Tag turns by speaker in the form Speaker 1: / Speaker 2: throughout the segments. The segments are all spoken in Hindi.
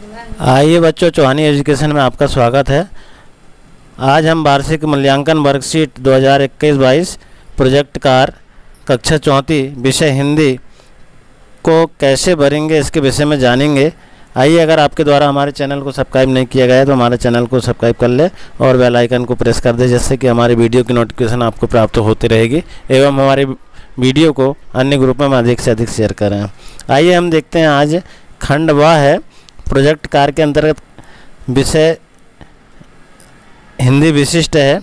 Speaker 1: आइए बच्चों, चौहानी एजुकेशन में आपका स्वागत है। आज हम वार्षिक मूल्यांकन वर्कशीट 2021-22 प्रोजेक्ट कार कक्षा 34 विषय हिंदी को कैसे भरेंगे इसके विषय में जानेंगे। आइए, अगर आपके द्वारा हमारे चैनल को सब्सक्राइब नहीं किया गया है तो हमारे चैनल को सब्सक्राइब कर ले और बेल आइकन को प्रेस कर दे, जिससे कि हमारे वीडियो की नोटिफिकेशन आपको प्राप्त होती रहेगी एवं हमारे वीडियो को अन्य ग्रुपों में अधिक से अधिक शेयर करें। आइए हम देखते हैं, आज खंड व है प्रोजेक्ट कार्य के अंतर्गत विषय हिंदी विशिष्ट है।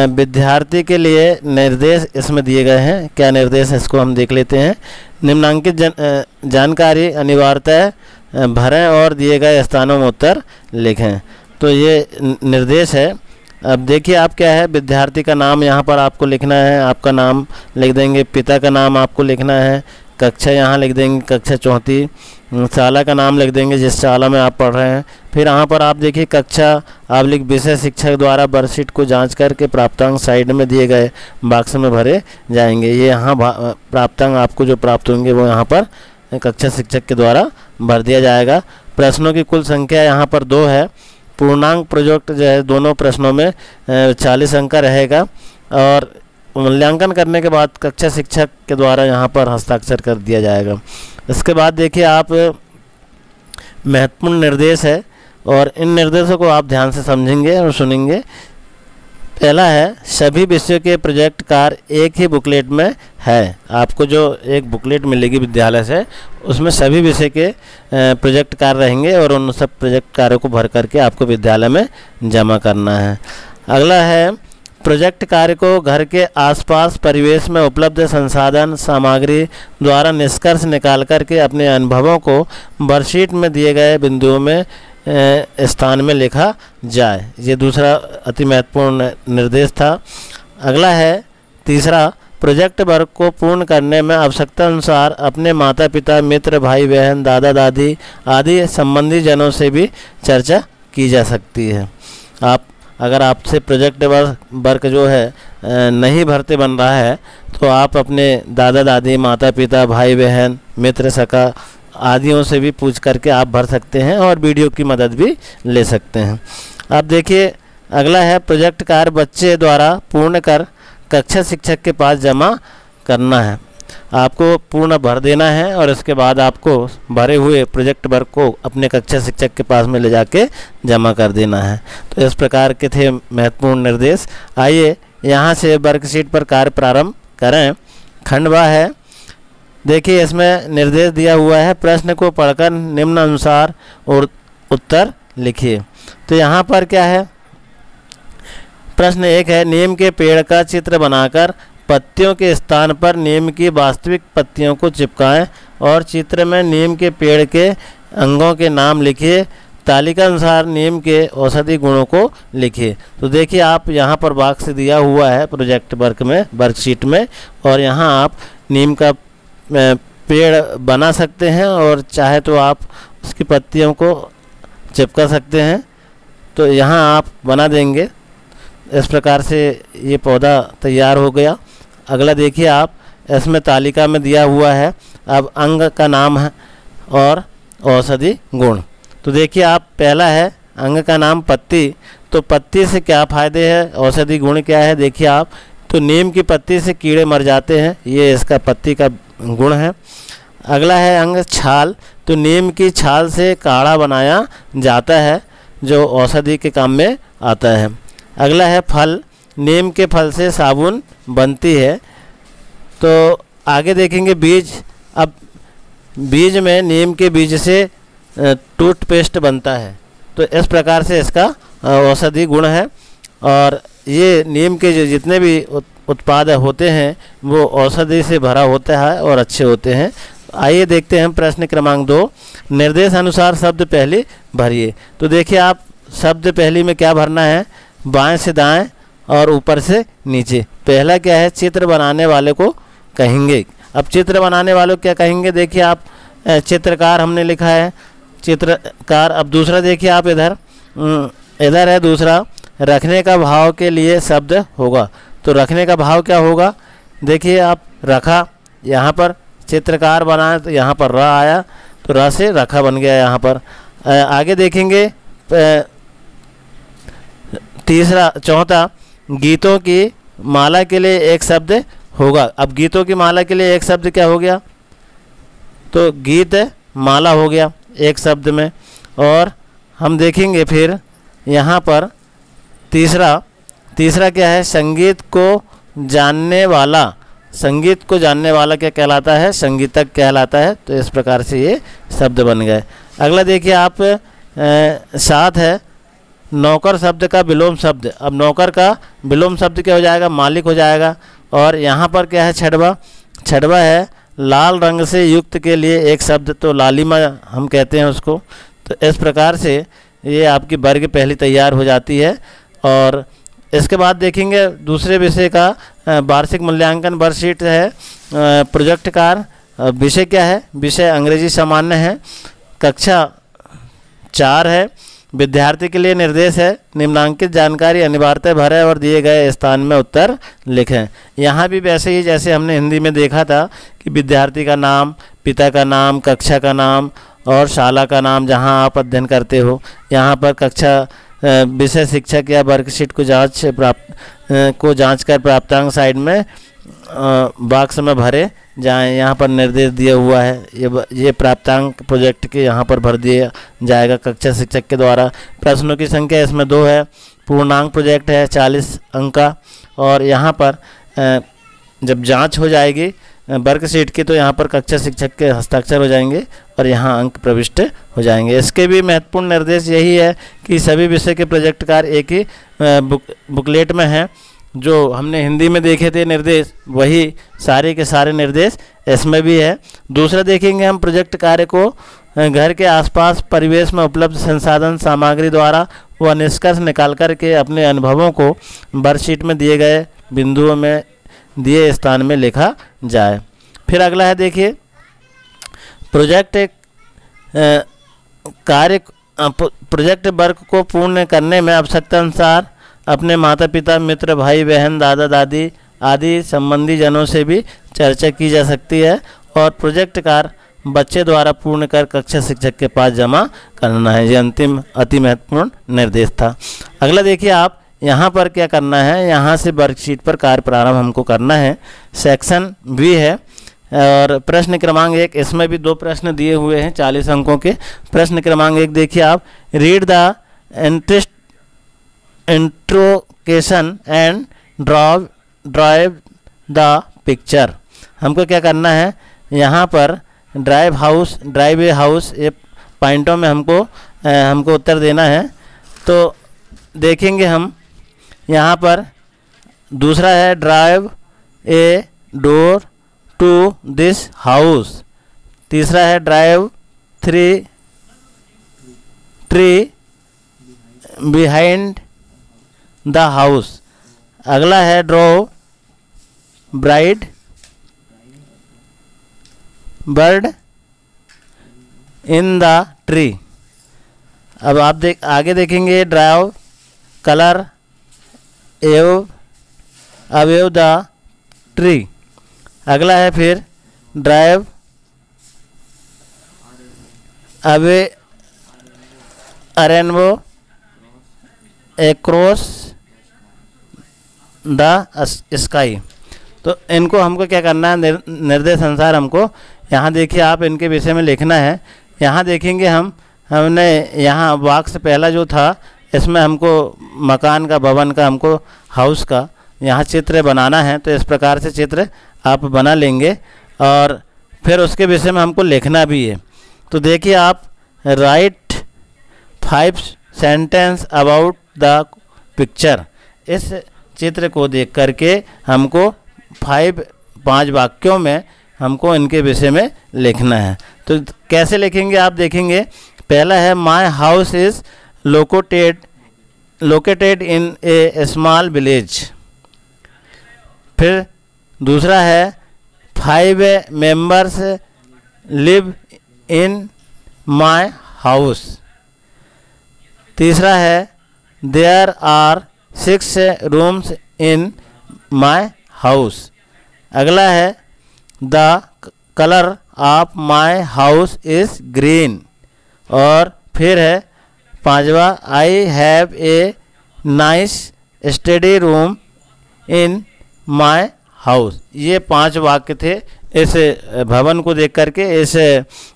Speaker 1: विद्यार्थी के लिए निर्देश इसमें दिए गए हैं। क्या निर्देश है इसको हम देख लेते हैं। निम्नांकित जानकारी अनिवार्यतः भरें और दिए गए स्थानों में उत्तर लिखें। तो ये निर्देश है। अब देखिए आप क्या है, विद्यार्थी का नाम यहाँ पर आपको लिखना है, आपका नाम लिख देंगे, पिता का नाम आपको लिखना है, कक्षा यहाँ लिख देंगे कक्षा 34, शाला का नाम लिख देंगे जिस शाला में आप पढ़ रहे हैं। फिर यहाँ पर आप देखिए कक्षा आप लिख विषय शिक्षक द्वारा वर्कशीट को जांच करके प्राप्तांक साइड में दिए गए बॉक्स में भरे जाएंगे। ये यहाँ प्राप्तांक आपको जो प्राप्त होंगे वो यहाँ पर कक्षा शिक्षक के द्वारा भर दिया जाएगा। प्रश्नों की कुल संख्या यहाँ पर 2 है। पूर्णांक प्रोजेक्ट जो है दोनों प्रश्नों में 40 अंक का रहेगा और मूल्यांकन करने के बाद कक्षा शिक्षक के द्वारा यहाँ पर हस्ताक्षर कर दिया जाएगा। इसके बाद देखिए आप महत्वपूर्ण निर्देश है और इन निर्देशों को आप ध्यान से समझेंगे और सुनेंगे। पहला है, सभी विषयों के प्रोजेक्ट कार्य एक ही बुकलेट में है। आपको जो एक बुकलेट मिलेगी विद्यालय से, उसमें सभी विषय के प्रोजेक्ट कार्य रहेंगे और उन सब प्रोजेक्ट कार्यों को भर करके आपको विद्यालय में जमा करना है। अगला है, प्रोजेक्ट कार्य को घर के आसपास परिवेश में उपलब्ध संसाधन सामग्री द्वारा निष्कर्ष निकाल करके अपने अनुभवों को वर्कशीट में दिए गए बिंदुओं में स्थान में लिखा जाए। ये दूसरा अति महत्वपूर्ण निर्देश था। अगला है तीसरा, प्रोजेक्ट वर्क को पूर्ण करने में आवश्यकता अनुसार अपने माता पिता मित्र भाई बहन दादा दादी आदि संबंधी जनों से भी चर्चा की जा सकती है। अगर आपसे प्रोजेक्ट वर्क जो है नहीं भरते बन रहा है तो आप अपने दादा दादी माता पिता भाई बहन मित्र सखा आदियों से भी पूछ करके आप भर सकते हैं और वीडियो की मदद भी ले सकते हैं। अब देखिए अगला है, प्रोजेक्ट कार्य बच्चे द्वारा पूर्ण कर कक्षा शिक्षक के पास जमा करना है। आपको पूर्ण भर देना है और इसके बाद आपको भरे हुए प्रोजेक्ट वर्क को अपने कक्षा शिक्षक के पास में ले जाके जमा कर देना है। तो इस प्रकार के थे महत्वपूर्ण निर्देश। आइए यहाँ से वर्कशीट पर कार्य प्रारंभ करें। खंड व है, देखिए इसमें निर्देश दिया हुआ है, प्रश्न को पढ़कर निम्न अनुसार और उत्तर लिखिए। तो यहाँ पर क्या है, प्रश्न 1 है, नीम के पेड़ का चित्र बनाकर पत्तियों के स्थान पर नीम की वास्तविक पत्तियों को चिपकाएं और चित्र में नीम के पेड़ के अंगों के नाम लिखिए। तालिका अनुसार नीम के औषधि गुणों को लिखिए। तो देखिए आप यहाँ पर बॉक्स दिया हुआ है प्रोजेक्ट वर्क में वर्कशीट में, और यहाँ आप नीम का पेड़ बना सकते हैं और चाहे तो आप उसकी पत्तियों को चिपका सकते हैं। तो यहाँ आप बना देंगे। इस प्रकार से ये पौधा तैयार हो गया। अगला देखिए आप, इसमें तालिका में दिया हुआ है अब अंग का नाम है और औषधि गुण। तो देखिए आप, पहला है अंग का नाम पत्ती। तो पत्ती से क्या फ़ायदे हैं, औषधि गुण क्या है, देखिए आप। तो नीम की पत्ती से कीड़े मर जाते हैं, ये इसका पत्ती का गुण है। अगला है अंग छाल। तो नीम की छाल से काढ़ा बनाया जाता है जो औषधि के काम में आता है। अगला है फल। नीम के फल से साबुन बनती है। तो आगे देखेंगे बीज। अब बीज में नीम के बीज से टूथपेस्ट बनता है। तो इस प्रकार से इसका औषधि गुण है और ये नीम के जो जितने भी उत्पाद होते हैं वो औषधि से भरा होता है और अच्छे होते हैं। आइए देखते हैं प्रश्न क्रमांक 2, निर्देश अनुसार शब्द पहली भरिए। तो देखिए आप, शब्द पहली में क्या भरना है, बाएं से दाएं और ऊपर से नीचे। पहला क्या है, चित्र बनाने वाले को कहेंगे। अब चित्र बनाने वालों क्या कहेंगे, देखिए आप, चित्रकार हमने लिखा है चित्रकार। अब दूसरा देखिए आप, इधर है दूसरा, रखने का भाव के लिए शब्द होगा। तो रखने का भाव क्या होगा, देखिए आप, रखा। यहाँ पर चित्रकार बनाए तो यहाँ पर र आया, तो र से रखा बन गया यहाँ पर। आगे देखेंगे चौथा, गीतों की माला के लिए एक शब्द होगा। अब गीतों की माला के लिए एक शब्द क्या हो गया, तो गीत माला हो गया एक शब्द में। और हम देखेंगे फिर यहाँ पर तीसरा क्या है, संगीत को जानने वाला। संगीत को जानने वाला क्या कहलाता है, संगीतज्ञ कहलाता है। तो इस प्रकार से ये शब्द बन गए। अगला देखिए आप 7 है, नौकर शब्द का विलोम शब्द। अब नौकर का विलोम शब्द क्या हो जाएगा, मालिक हो जाएगा। और यहाँ पर क्या है, छड़वा है लाल रंग से युक्त के लिए एक शब्द, तो लालिमा हम कहते हैं उसको। तो इस प्रकार से ये आपकी वर्ग पहली तैयार हो जाती है। और इसके बाद देखेंगे दूसरे विषय का वार्षिक मूल्यांकन वर्कशीट है, प्रोजेक्ट कार्य। विषय क्या है, विषय अंग्रेजी सामान्य है, कक्षा 4 है। विद्यार्थी के लिए निर्देश है, निम्नांकित जानकारी अनिवार्यतः भरें और दिए गए स्थान में उत्तर लिखें। यहाँ भी वैसे ही जैसे हमने हिंदी में देखा था कि विद्यार्थी का नाम, पिता का नाम, कक्षा का नाम और शाला का नाम जहाँ आप अध्ययन करते हो। यहाँ पर कक्षा विषय शिक्षक या वर्कशीट को जांच कर प्राप्तांक साइड में बॉक्स में भरे जाएं। यहाँ पर निर्देश दिया हुआ है, ये प्राप्तांक प्रोजेक्ट के यहाँ पर भर दिया जाएगा कक्षा शिक्षक के द्वारा। प्रश्नों की संख्या इसमें 2 है, पूर्णांक प्रोजेक्ट है 40 अंक का। और यहाँ पर जब जांच हो जाएगी वर्कशीट की तो यहाँ पर कक्षा शिक्षक के हस्ताक्षर हो जाएंगे और यहाँ अंक प्रविष्ट हो जाएंगे। इसके भी महत्वपूर्ण निर्देश यही है कि सभी विषय के प्रोजेक्ट कार्य एक ही बुकलेट में हैं। जो हमने हिंदी में देखे थे निर्देश, वही सारे के सारे निर्देश इसमें भी है। दूसरा देखेंगे हम प्रोजेक्ट कार्य को घर के आसपास परिवेश में उपलब्ध संसाधन सामग्री द्वारा वह निष्कर्ष निकाल कर के अपने अनुभवों को वर्कशीट में दिए गए बिंदुओं में दिए स्थान में लिखा जाए। फिर अगला है देखिए प्रोजेक्ट प्रोजेक्ट वर्क को पूर्ण करने में आवश्यकता अनुसार अपने माता पिता, मित्र, भाई बहन, दादा दादी आदि संबंधी जनों से भी चर्चा की जा सकती है। और प्रोजेक्ट कार्य बच्चे द्वारा पूर्ण कर कक्षा शिक्षक के पास जमा करना है। ये अंतिम अति महत्वपूर्ण निर्देश था। अगला देखिए आप यहाँ पर क्या करना है, यहाँ से वर्कशीट पर कार्य प्रारंभ हमको करना है। सेक्शन बी है और प्रश्न क्रमांक 1, इसमें भी 2 प्रश्न दिए हुए हैं 40 अंकों के। प्रश्न क्रमांक 1 देखिए आप, read the instruction and drive the picture. हमको क्या करना है, यहाँ पर ड्राइव ए हाउस ये पॉइंटों में हमको उत्तर देना है। तो देखेंगे हम यहाँ पर दूसरा है drive a door to this house. तीसरा है drive 3 tree behind the house. अगला है draw bride bird in the tree. अब आप आगे देखेंगे drive colour above the tree. अगला है फिर drive away a rainbow across the sky. तो इनको हमको क्या करना है, निर्देश अनुसार हमको यहाँ देखिए आप इनके विषय में लिखना है। यहाँ देखेंगे हमने यहाँ बॉक्स पहला जो था इसमें हमको मकान का, भवन का, हमको हाउस का यहाँ चित्र बनाना है। तो इस प्रकार से चित्र आप बना लेंगे और फिर उसके विषय में हमको लिखना भी है। तो देखिए आप right 5 sentence about the picture. इस चित्र को देख करके हमको 5 वाक्यों में हमको इनके विषय में लिखना है। तो कैसे लिखेंगे आप देखेंगे, पहला है my house is located in a small village. फिर दूसरा है 5 members live in my house. तीसरा है there are 6 rooms in my house. अगला है the colour of my house is green. और फिर है पांचवा, I have a nice study room in my house. ये 5 वाक्य थे। इस भवन को देख करके, इस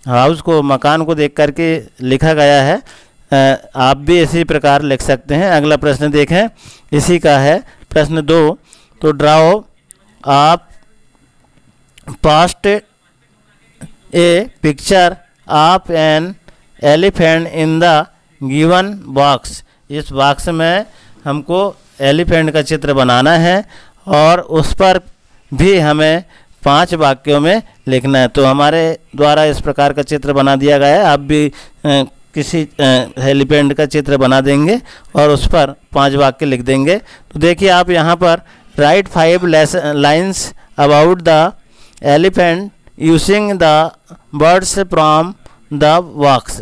Speaker 1: हाउस को, मकान को देख करके लिखा गया है। आप भी इसी प्रकार लिख सकते हैं। अगला प्रश्न देखें, इसी का है प्रश्न 2। तो ड्राओ आप past A picture of an elephant in the given box. इस बॉक्स में हमको एलिफेंट का चित्र बनाना है और उस पर भी हमें 5 वाक्यों में लिखना है। तो हमारे द्वारा इस प्रकार का चित्र बना दिया गया है। आप भी किसी एलिफेंट का चित्र बना देंगे और उस पर 5 वाक्य लिख देंगे। तो देखिए आप यहाँ पर right 5 lines about the elephant using the words from the box.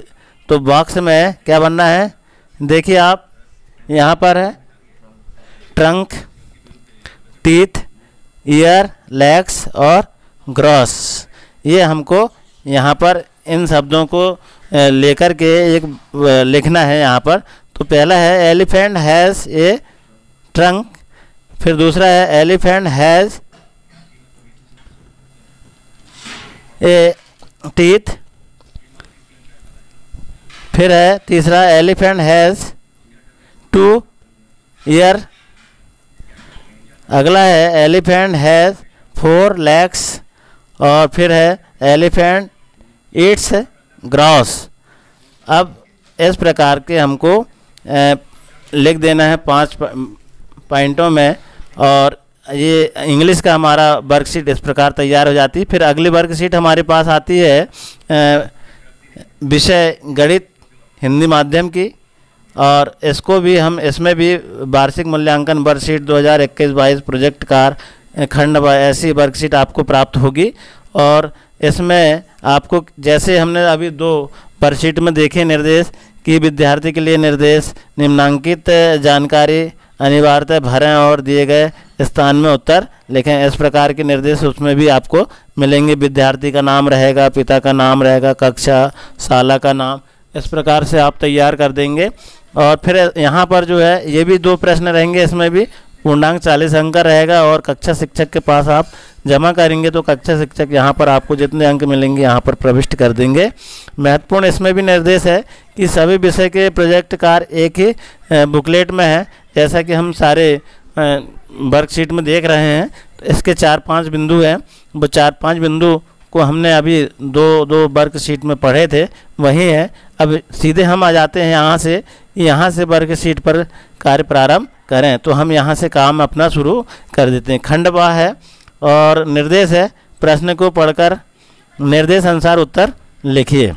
Speaker 1: तो बॉक्स में क्या बनना है, देखिए आप यहाँ पर है ट्रंक, टीथ, ईयर, लेग्स और ग्रॉस। ये हमको यहाँ पर इन शब्दों को लेकर के एक लिखना है यहाँ पर। तो पहला है एलिफेंट हैज़ ए ट्रंक, फिर दूसरा है एलिफेंट हैज़ ए टीथ, फिर है तीसरा एलिफेंट हैज़ 2 ईयर, अगला है एलिफेंट हैज़ 4 लेग्स और फिर है एलिफेंट ईट्स ग्रास। अब इस प्रकार के हमको लिख देना है 5 पॉइंटों में और ये इंग्लिश का हमारा वर्कशीट इस प्रकार तैयार हो जाती है। फिर अगली वर्कशीट हमारे पास आती है विषय गणित हिंदी माध्यम की, और इसको भी हम, इसमें भी वार्षिक मूल्यांकन वर्कशीट 2021-22 प्रोजेक्ट कार्य खंड ऐसी वर्कशीट आपको प्राप्त होगी। और इसमें आपको, जैसे हमने अभी 2 वर्कशीट में देखे निर्देश कि विद्यार्थी के लिए निर्देश, निम्नांकित जानकारी अनिवार्यतः भरें और दिए गए स्थान में उत्तर लिखें। इस प्रकार के निर्देश उसमें भी आपको मिलेंगे। विद्यार्थी का नाम रहेगा, पिता का नाम रहेगा, कक्षा शाला का नाम, इस प्रकार से आप तैयार कर देंगे। और फिर यहाँ पर जो है ये भी 2 प्रश्न रहेंगे, इसमें भी पूर्णांक 40 अंक का रहेगा और कक्षा शिक्षक के पास आप जमा करेंगे तो कक्षा शिक्षक यहाँ पर आपको जितने अंक मिलेंगे यहाँ पर प्रविष्ट कर देंगे। महत्वपूर्ण इसमें भी निर्देश है कि सभी विषय के प्रोजेक्ट कार्य एक ही बुकलेट में है। जैसा कि हम सारे वर्कशीट में देख रहे हैं, तो इसके 4-5 बिंदु हैं। वो 4-5 बिंदु को हमने अभी 2 वर्कशीट में पढ़े थे, वही है। अब सीधे हम आ जाते हैं यहाँ से वर्कशीट पर कार्य प्रारंभ करें। तो हम यहाँ से काम अपना शुरू कर देते हैं। खंड ब है और निर्देश है, प्रश्न को पढ़कर निर्देश अनुसार उत्तर लिखिए।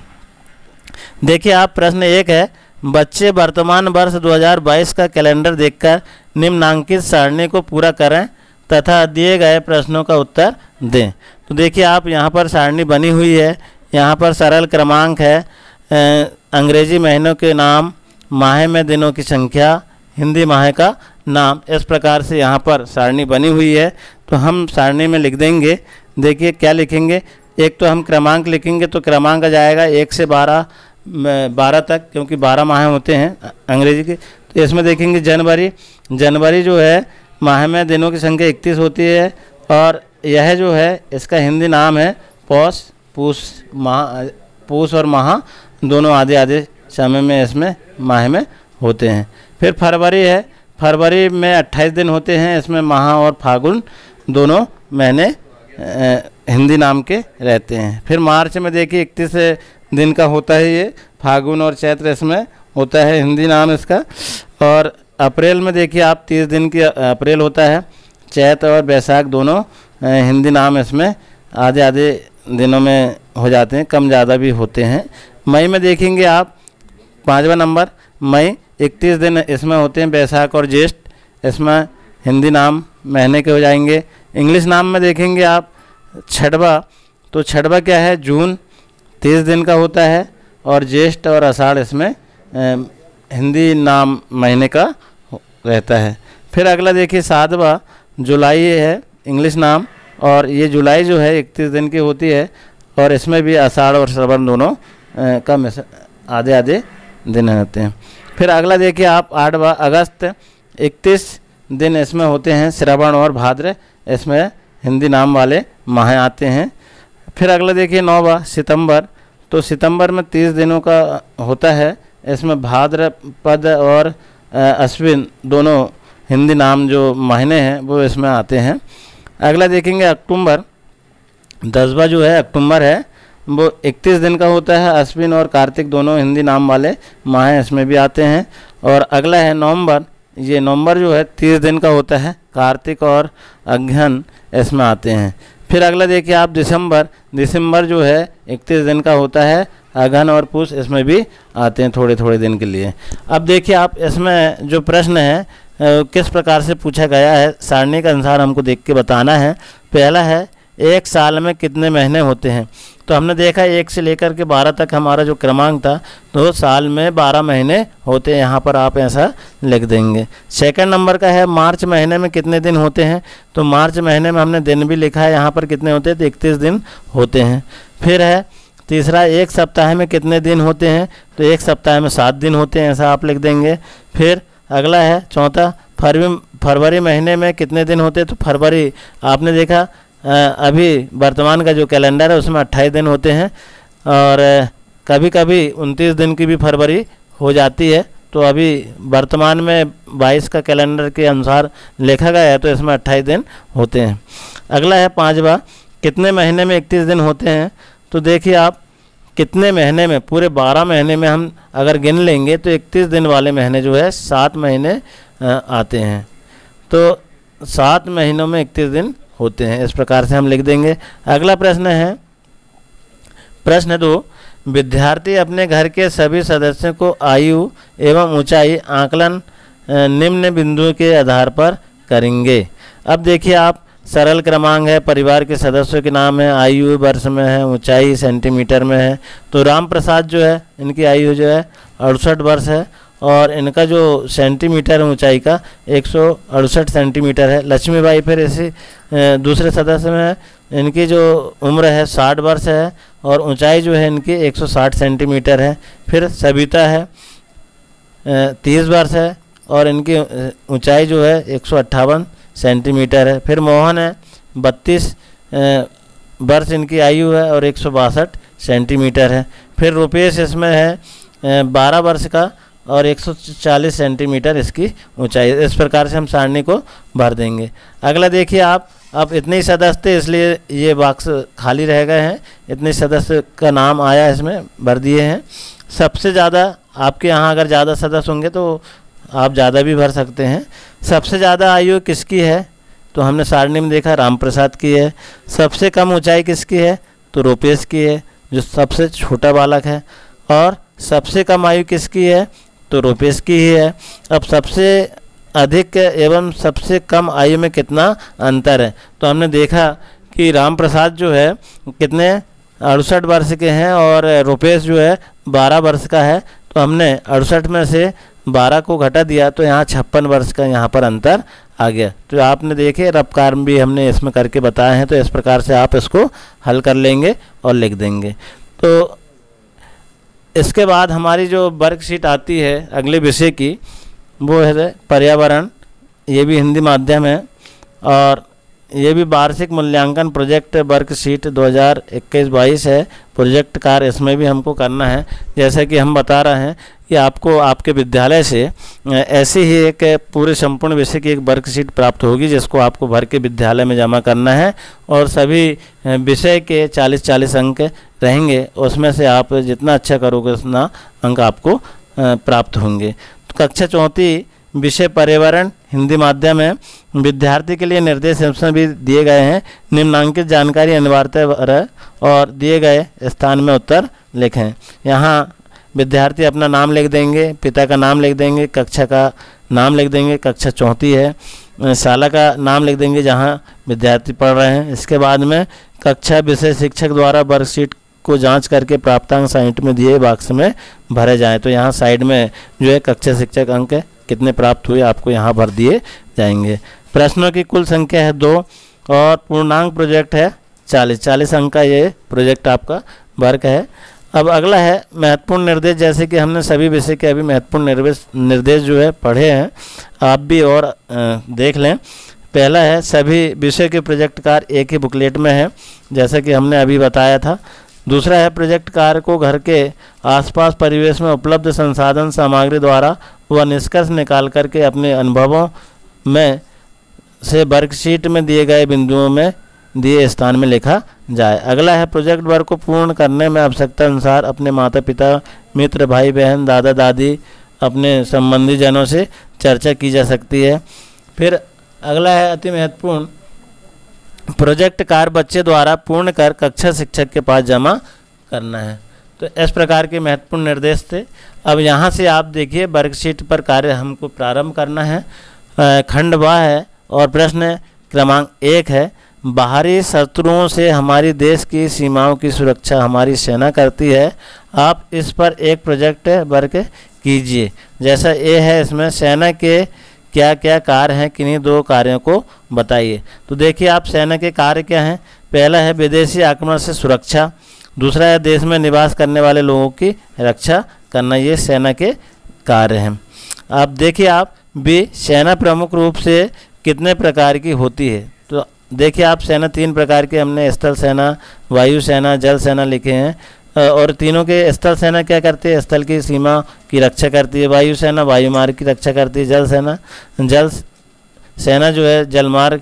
Speaker 1: देखिए आप प्रश्न 1 है, बच्चे वर्तमान वर्ष 2022 का कैलेंडर देखकर निम्नांकित सारणी को पूरा करें तथा दिए गए प्रश्नों का उत्तर दें। तो देखिए आप यहाँ पर सारणी बनी हुई है। यहाँ पर सरल क्रमांक है, अंग्रेजी महीनों के नाम, माह में दिनों की संख्या, हिंदी माह का नाम, इस प्रकार से यहाँ पर सारणी बनी हुई है। तो हम सारणी में लिख देंगे। देखिए क्या लिखेंगे, एक तो हम क्रमांक लिखेंगे, तो क्रमांक आ जाएगा 1 से 12 तक, क्योंकि 12 माह होते हैं अंग्रेजी के। तो इसमें देखेंगे जनवरी जो है माह में दिनों की संख्या 31 होती है और यह जो है इसका हिंदी नाम है पूष और माह दोनों आधे समय में इसमें माह में होते हैं। फिर फरवरी है, फरवरी में 28 दिन होते हैं, इसमें माह और फागुन दोनों महीने हिंदी नाम के रहते हैं। फिर मार्च में देखिए 31 दिन का होता है, ये फागुन और चैत्र इसमें होता है हिंदी नाम इसका। और अप्रैल में देखिए आप 30 दिन की अप्रैल होता है, चैत्र और बैसाख दोनों हिंदी नाम इसमें आधे दिनों में हो जाते हैं, कम ज़्यादा भी होते हैं। मई में देखेंगे आप 5वां नंबर, मई 31 दिन इसमें होते हैं, बैसाख और ज्येष्ठ इसमें हिंदी नाम महीने के हो जाएंगे। इंग्लिश नाम में देखेंगे आप 6वां, तो 6वां क्या है, जून 30 दिन का होता है और ज्येष्ठ और आषाढ़ इसमें हिंदी नाम महीने का रहता है। फिर अगला देखिए 7वां, जुलाई है इंग्लिश नाम, और ये जुलाई जो है 31 दिन की होती है और इसमें भी आषाढ़ और श्रवण दोनों कम आधे दिन होते हैं। फिर अगला देखिए आप 8वां अगस्त, 31 दिन इसमें होते हैं। श्रावण और भाद्र इसमें हिंदी नाम वाले माह आते हैं। फिर अगला देखिए 9वां सितंबर, तो सितंबर में 30 दिनों का होता है। इसमें भाद्रपद और अश्विन दोनों हिंदी नाम जो महीने हैं वो इसमें आते हैं। अगला देखेंगे अक्टूबर, 10वां जो है अक्टूबर है वो 31 दिन का होता है। अश्विन और कार्तिक दोनों हिंदी नाम वाले माह इसमें भी आते हैं। और अगला है नवंबर, ये नवंबर जो है 30 दिन का होता है। कार्तिक और अगहन इसमें आते हैं। फिर अगला देखिए आप दिसंबर, दिसंबर जो है 31 दिन का होता है। अगहन और पूष इसमें भी आते हैं थोड़े थोड़े दिन के लिए। अब देखिए आप इसमें जो प्रश्न है किस प्रकार से पूछा गया है, सारणी के अनुसार हमको देख के बताना है। पहला है एक साल में कितने महीने होते हैं, तो हमने देखा 1 से लेकर के 12 तक हमारा जो क्रमांक था, तो साल में 12 महीने होते हैं। यहाँ पर आप ऐसा लिख देंगे। सेकंड नंबर का है मार्च महीने में कितने दिन होते हैं, तो मार्च महीने में हमने दिन भी लिखा है, यहाँ पर कितने होते हैं, तो 31 दिन होते हैं। फिर है तीसरा एक सप्ताह में कितने दिन होते हैं, तो एक सप्ताह में 7 दिन होते हैं, ऐसा आप लिख देंगे। फिर अगला है चौथा फरवरी महीने में कितने दिन होते हैं, तो फरवरी आपने देखा अभी वर्तमान का जो कैलेंडर है उसमें 28 दिन होते हैं। और कभी कभी 29 दिन की भी फरवरी हो जाती है, तो अभी वर्तमान में 22 का कैलेंडर के अनुसार लिखा गया है, तो इसमें 28 दिन होते हैं। अगला है 5वां कितने महीने में 31 दिन होते हैं, तो देखिए आप कितने महीने में, पूरे 12 महीने में हम अगर गिन लेंगे तो 31 दिन वाले महीने जो है 7 महीने आते हैं। तो 7 महीनों में 31 दिन होते हैं, इस प्रकार से हम लिख देंगे। अगला प्रश्न है प्रश्न 2, विद्यार्थी अपने घर के सभी सदस्यों को आयु एवं ऊंचाई आकलन निम्न बिंदुओं के आधार पर करेंगे। अब देखिए आप सरल क्रमांक है, परिवार के सदस्यों के नाम है, आयु वर्ष में है, ऊंचाई सेंटीमीटर में है। तो राम प्रसाद जो है इनकी आयु जो है 68 वर्ष है और इनका जो सेंटीमीटर ऊंचाई का 168 सेंटीमीटर है। लक्ष्मीबाई फिर ऐसे दूसरे सदस्य में है, इनकी जो उम्र है 60 वर्ष है और ऊंचाई जो है इनकी 160 सेंटीमीटर है। फिर सविता है 30 वर्ष है और इनकी ऊंचाई जो है 158 सेंटीमीटर है। फिर मोहन है 32 वर्ष इनकी आयु है और 162 सेंटीमीटर है। फिर रुपेश इसमें है 12 वर्ष का और 140 सेंटीमीटर इसकी ऊंचाई। इस प्रकार से हम सारणी को भर देंगे। अगला देखिए आप, अब इतने ही सदस्य थे इसलिए ये बॉक्स खाली रह गए हैं, इतने सदस्य का नाम आया इसमें भर दिए हैं। सबसे ज़्यादा आपके यहाँ अगर ज़्यादा सदस्य होंगे तो आप ज़्यादा भी भर सकते हैं। सबसे ज़्यादा आयु किसकी है, तो हमने सारणी में देखा राम प्रसाद की है। सबसे कम ऊंचाई किसकी है, तो रुपेश की है जो सबसे छोटा बालक है। और सबसे कम आयु किसकी है, तो रुपेश की ही है। अब सबसे अधिक एवं सबसे कम आयु में कितना अंतर है, तो हमने देखा कि राम प्रसाद जो है कितने 68 वर्ष के हैं और रुपेश जो है 12 वर्ष का है। तो हमने 68 में से 12 को घटा दिया तो यहाँ 56 वर्ष का यहाँ पर अंतर आ गया। तो आपने देखे रफ कार्य भी हमने इसमें करके बताए हैं, तो इस प्रकार से आप इसको हल कर लेंगे और लिख देंगे। तो इसके बाद हमारी जो वर्कशीट आती है अगले विषय की वो है पर्यावरण। ये भी हिंदी माध्यम है और ये भी वार्षिक मूल्यांकन प्रोजेक्ट वर्कशीट 2021-22 है। प्रोजेक्ट कार्य इसमें भी हमको करना है। जैसा कि हम बता रहे हैं कि आपको आपके विद्यालय से ऐसी ही एक पूरे संपूर्ण विषय की एक वर्कशीट प्राप्त होगी जिसको आपको भर के विद्यालय में जमा करना है और सभी विषय के 40-40 अंक रहेंगे। उसमें से आप जितना अच्छा करोगे उतना अंक आपको प्राप्त होंगे। तो कक्षा 4 विषय पर्यावरण हिंदी माध्यम है। विद्यार्थी के लिए निर्देश इसमें भी दिए गए हैं। निम्नांकित जानकारी अनिवार्यतः और दिए गए स्थान में उत्तर लिखें। यहाँ विद्यार्थी अपना नाम लिख देंगे, पिता का नाम लिख देंगे, कक्षा का नाम लिख देंगे, कक्षा 4 है, शाला का नाम लिख देंगे जहाँ विद्यार्थी पढ़ रहे हैं। इसके बाद में कक्षा विषय शिक्षक द्वारा वर्कशीट को जांच करके प्राप्तांक साइट में दिए बॉक्स में भरे जाएं। तो यहाँ साइड में जो है कक्षा शिक्षक अंक कितने प्राप्त हुए आपको यहाँ भर दिए जाएंगे। प्रश्नों की कुल संख्या है 2 और पूर्णांक प्रोजेक्ट है 40 अंक का ये प्रोजेक्ट आपका वर्क है। अब अगला है महत्वपूर्ण निर्देश, जैसे कि हमने सभी विषय के अभी महत्वपूर्ण निर्देश जो है पढ़े हैं, आप भी और देख लें। पहला है सभी विषय के प्रोजेक्ट कार्य एक ही बुकलेट में है, जैसा कि हमने अभी बताया था। दूसरा है प्रोजेक्ट कार्य को घर के आसपास परिवेश में उपलब्ध संसाधन सामग्री द्वारा वह निष्कर्ष निकाल करके अपने अनुभवों में से वर्कशीट में दिए गए बिंदुओं में दिए स्थान में लिखा जाए। अगला है प्रोजेक्ट वर्क को पूर्ण करने में आवश्यकता अनुसार अपने माता पिता, मित्र, भाई बहन, दादा दादी, अपने संबंधी जनों से चर्चा की जा सकती है। फिर अगला है अति महत्वपूर्ण, प्रोजेक्ट कार्य बच्चे द्वारा पूर्ण कर कक्षा शिक्षक के पास जमा करना है। तो इस प्रकार के महत्वपूर्ण निर्देश थे। अब यहाँ से आप देखिए वर्कशीट पर कार्य हमको प्रारंभ करना है। खंड व है और प्रश्न क्रमांक 1 है, बाहरी शत्रुओं से हमारी देश की सीमाओं की सुरक्षा हमारी सेना करती है। आप इस पर एक प्रोजेक्ट वर्क कीजिए। जैसा ए है, इसमें सेना के क्या क्या कार्य हैं, किन्हीं 2 कार्यों को बताइए। तो देखिए आप सेना के कार्य क्या हैं। पहला है विदेशी आक्रमण से सुरक्षा, दूसरा है देश में निवास करने वाले लोगों की रक्षा करना, ये सेना के कार्य हैं। अब देखिए आप बी, सेना प्रमुख रूप से कितने प्रकार की होती है। तो देखिए आप सेना 3 प्रकार की हमने स्थल सेना, वायु सेना, जल सेना लिखे हैं। और तीनों के स्थल सेना क्या करती है, स्थल की सीमा की रक्षा करती है। वायु सेना वायु मार्ग की रक्षा करती है। जल सेना जो है जल मार्ग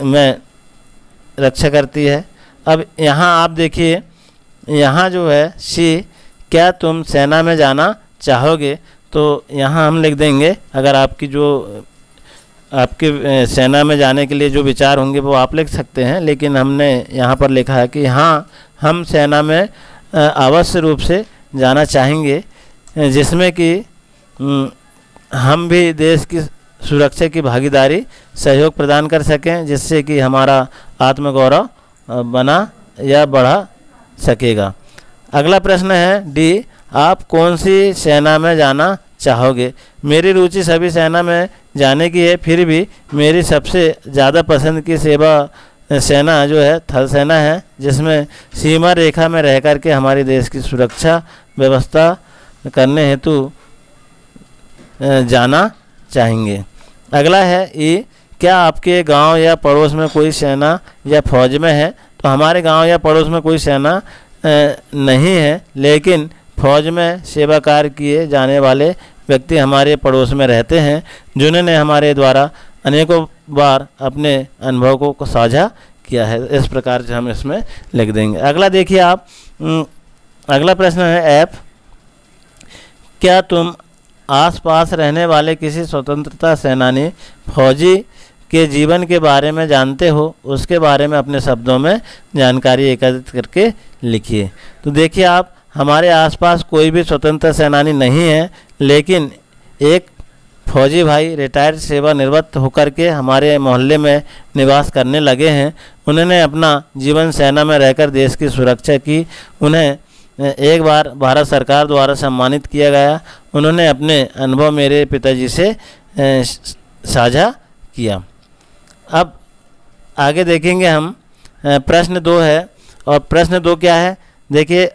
Speaker 1: में रक्षा करती है। अब यहाँ आप देखिए, यहाँ जो है सी, क्या तुम सेना में जाना चाहोगे। तो यहाँ हम लिख देंगे, अगर आपके सेना में जाने के लिए जो विचार होंगे वो आप लिख सकते हैं, लेकिन हमने यहाँ पर लिखा है कि हाँ हम सेना में अवश्य रूप से जाना चाहेंगे, जिसमें कि हम भी देश की सुरक्षा की भागीदारी सहयोग प्रदान कर सकें, जिससे कि हमारा आत्मगौरव बना या बढ़ा सकेगा। अगला प्रश्न है डी, आप कौन सी सेना में जाना चाहोगे। मेरी रुचि सभी सेना में जाने की है, फिर भी मेरी सबसे ज़्यादा पसंद की सेना जो है थल सेना है, जिसमें सीमा रेखा में रह कर के हमारे देश की सुरक्षा व्यवस्था करने हेतु जाना चाहेंगे। अगला है ई, क्या आपके गांव या पड़ोस में कोई सेना या फौज में है। तो हमारे गांव या पड़ोस में कोई सेना नहीं है, लेकिन फौज में सेवा कार्य किए जाने वाले व्यक्ति हमारे पड़ोस में रहते हैं, जिन्होंने हमारे द्वारा अनेकों बार अपने अनुभव को साझा किया है। इस प्रकार से हम इसमें लिख देंगे। अगला देखिए आप, अगला प्रश्न है एफ, क्या तुम आसपास रहने वाले किसी स्वतंत्रता सेनानी फौजी के जीवन के बारे में जानते हो, उसके बारे में अपने शब्दों में जानकारी एकत्रित करके लिखिए। तो देखिए आप, हमारे आसपास कोई भी स्वतंत्रता सेनानी नहीं है, लेकिन एक फौजी भाई रिटायर्ड सेवानिवृत्त होकर के हमारे मोहल्ले में निवास करने लगे हैं। उन्होंने अपना जीवन सेना में रहकर देश की सुरक्षा की। उन्हें एक बार भारत सरकार द्वारा सम्मानित किया गया। उन्होंने अपने अनुभव मेरे पिताजी से साझा किया। अब आगे देखेंगे हम, प्रश्न 2 है, और प्रश्न 2 क्या है, देखिए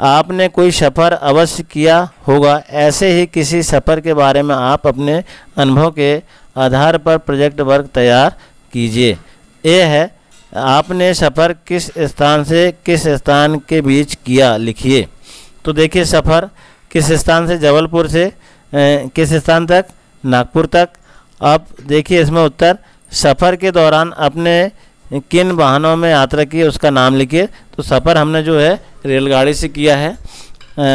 Speaker 1: आपने कोई सफ़र अवश्य किया होगा, ऐसे ही किसी सफ़र के बारे में आप अपने अनुभव के आधार पर प्रोजेक्ट वर्क तैयार कीजिए। ए है, आपने सफ़र किस स्थान से किस स्थान के बीच किया, लिखिए। तो देखिए सफ़र किस स्थान से, जबलपुर से किस स्थान तक, नागपुर तक। अब देखिए इसमें उत्तर, सफ़र के दौरान अपने किन वाहनों में यात्रा की उसका नाम लिखिए। तो सफ़र हमने जो है रेलगाड़ी से किया है,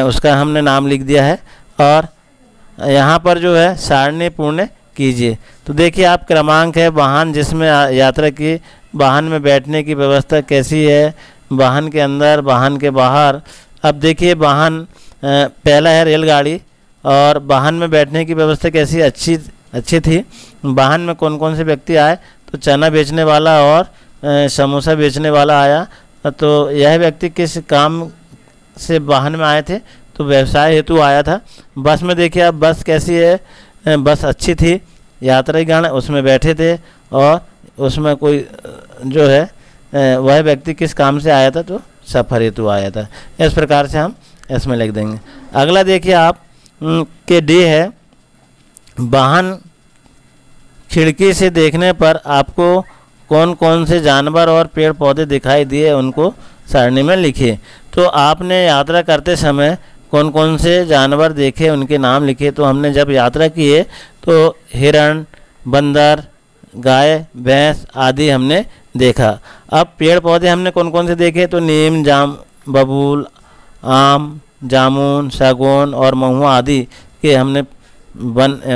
Speaker 1: उसका हमने नाम लिख दिया है। और यहाँ पर जो है सारणी पूर्ण कीजिए। तो देखिए आप, क्रमांक है वाहन जिसमें यात्रा की, वाहन में बैठने की व्यवस्था कैसी है, वाहन के अंदर, वाहन के बाहर। अब देखिए वाहन पहला है रेलगाड़ी, और वाहन में बैठने की व्यवस्था कैसी, अच्छी थी। वाहन में कौन कौन से व्यक्ति आए, तो चना बेचने वाला और समोसा बेचने वाला आया। तो यह व्यक्ति किस काम से वाहन में आए थे, तो व्यवसाय हेतु आया था। बस में देखिए आप, बस कैसी है, बस अच्छी थी, यात्रीगण उसमें बैठे थे, और उसमें कोई जो है वह व्यक्ति किस काम से आया था, तो सफ़र हेतु आया था। इस प्रकार से हम इसमें लिख देंगे। अगला देखिए आप के डी है, वाहन खिड़की से देखने पर आपको कौन कौन से जानवर और पेड़ पौधे दिखाई दिए, उनको सारणी में लिखिए। तो आपने यात्रा करते समय कौन कौन से जानवर देखे, उनके नाम लिखे। तो हमने जब यात्रा किए तो हिरण, बंदर, गाय, भैंस आदि हमने देखा। अब पेड़ पौधे हमने कौन कौन से देखे, तो नीम, जाम, बबूल, आम, जामुन, सागौन और महुआ आदि के हमने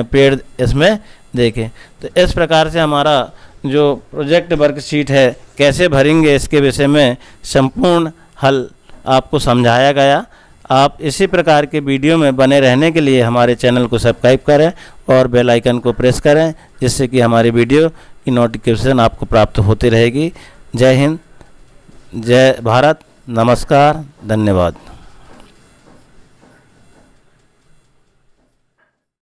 Speaker 1: पेड़ इसमें देखे। तो इस प्रकार से हमारा जो प्रोजेक्ट वर्कशीट है कैसे भरेंगे इसके विषय में संपूर्ण हल आपको समझाया गया। आप इसी प्रकार के वीडियो में बने रहने के लिए हमारे चैनल को सब्सक्राइब करें और बेल आइकन को प्रेस करें, जिससे कि हमारी वीडियो की नोटिफिकेशन आपको प्राप्त होती रहेगी। जय हिंद, जय भारत, नमस्कार, धन्यवाद।